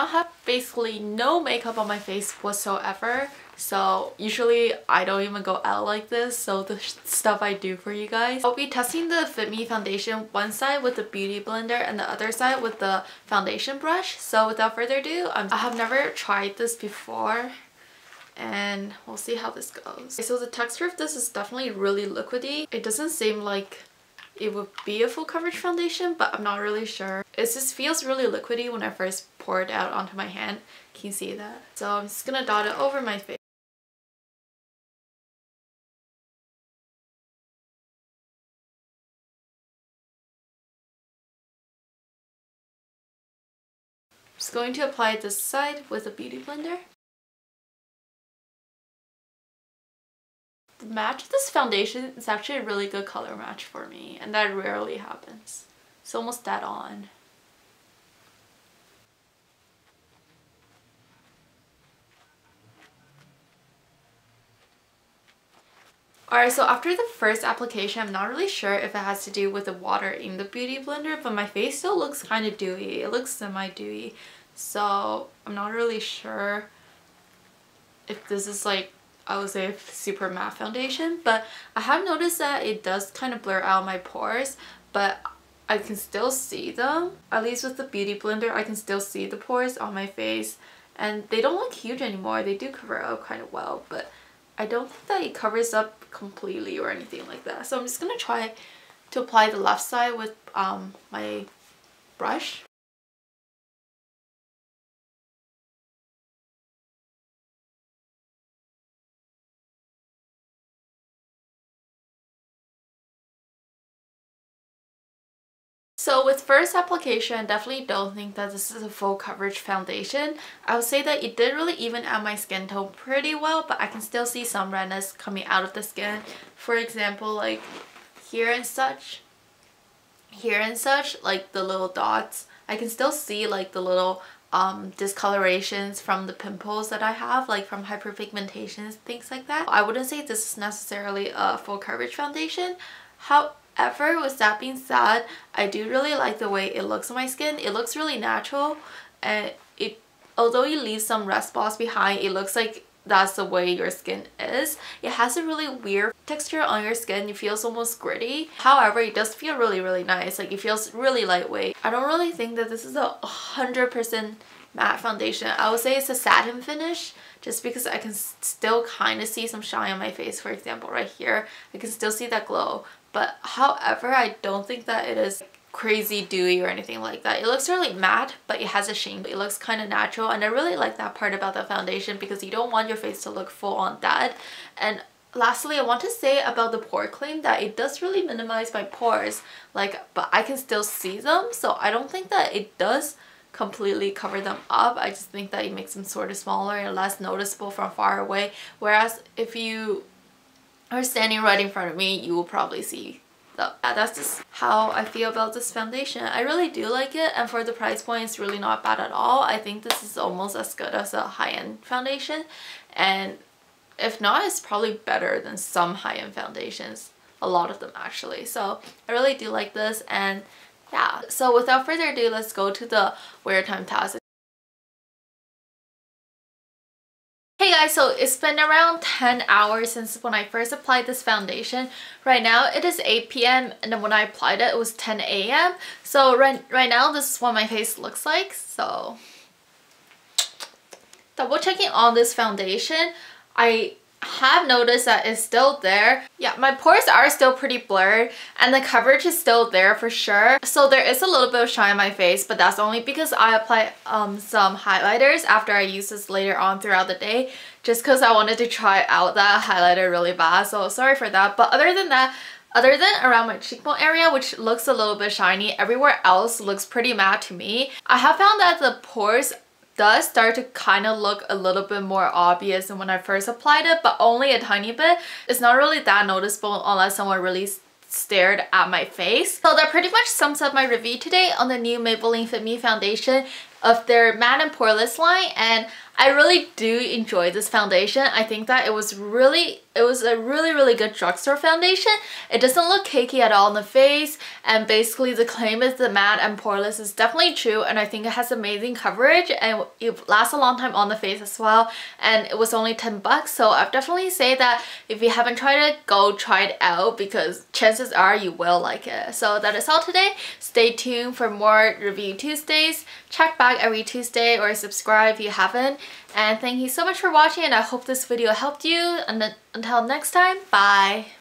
now have basically no makeup on my face whatsoever. So usually I don't even go out like this, so the stuff I do for you guys. I'll be testing the Fit Me foundation one side with the beauty blender and the other side with the foundation brush. So without further ado, I have never tried this before and we'll see how this goes. So the texture of this is definitely really liquidy. It doesn't seem like it would be a full coverage foundation, but I'm not really sure. It just feels really liquidy when I first pour it out onto my hand. Can you see that? So I'm just gonna dot it over my face. Just going to apply this side with a beauty blender. The match of this foundation is actually a really good color match for me, and that rarely happens. It's almost dead on. Alright, so after the first application, I'm not really sure if it has to do with the water in the beauty blender, but my face still looks kind of dewy. It looks semi-dewy, so I'm not really sure if this is like, I would say, a super matte foundation, but I have noticed that it does kind of blur out my pores, but I can still see them. At least with the beauty blender, I can still see the pores on my face, and they don't look huge anymore. They do cover up kind of well, but I don't think that it covers up completely or anything like that. So I'm just gonna try to apply the left side with my brush. So with first application, I definitely don't think that this is a full coverage foundation. I would say that it did really even out my skin tone pretty well, but I can still see some redness coming out of the skin. For example, like here and such, like the little dots. I can still see like the little discolorations from the pimples that I have, like from hyperpigmentations, things like that. I wouldn't say this is necessarily a full coverage foundation. However, with that being said, I do really like the way it looks on my skin. It looks really natural, and although you leave some red spots behind, it looks like that's the way your skin is. It has a really weird texture on your skin. It feels almost gritty. However, it does feel really nice. Like, it feels really lightweight. I don't really think that this is a 100% matte foundation. I would say it's a satin finish, just because I can still kind of see some shine on my face. For example, right here, I can still see that glow. But however, I don't think that it is crazy dewy or anything like that. It looks really matte, but it has a sheen. It looks kind of natural, and I really like that part about the foundation, because you don't want your face to look full on dead. And lastly, I want to say about the pore clean that it does really minimize my pores, like, but I can still see them, so I don't think that it does completely cover them up. I just think that it makes them sort of smaller and less noticeable from far away, whereas if you are standing right in front of me, you will probably see them. That's just how I feel about this foundation. I really do like it, and for the price point, it's really not bad at all. I think this is almost as good as a high-end foundation, and if not, it's probably better than some high-end foundations, a lot of them actually. So I really do like this, and yeah. So without further ado, let's go to the wear time task. Hey guys, so it's been around 10 hours since when I first applied this foundation. Right now it is 8 p.m. and then when I applied it, it was 10 a.m. So right now this is what my face looks like. So double checking on this foundation, I have noticed that it's still there. Yeah, my pores are still pretty blurred and the coverage is still there for sure. So there is a little bit of shine on my face, but that's only because I apply some highlighters after I use this later on throughout the day, just because I wanted to try out that highlighter really bad. So sorry for that. But other than that, other than around my cheekbone area, which looks a little bit shiny, everywhere else looks pretty matte to me. I have found that the pores does start to kind of look a little bit more obvious than when I first applied it, but only a tiny bit. It's not really that noticeable unless someone really stared at my face. So that pretty much sums up my review today on the new Maybelline Fit Me foundation of their Matte and Poreless line, and I really do enjoy this foundation. I think that it was a really good drugstore foundation. It doesn't look cakey at all on the face, and basically the claim is the matte and poreless is definitely true, and I think it has amazing coverage and it lasts a long time on the face as well, and it was only 10 bucks. So I'd definitely say that if you haven't tried it, go try it out because chances are you will like it. So that is all today. Stay tuned for more Review Tuesdays. Check back every Tuesday or subscribe if you haven't. And thank you so much for watching, and I hope this video helped you. And until next time, bye!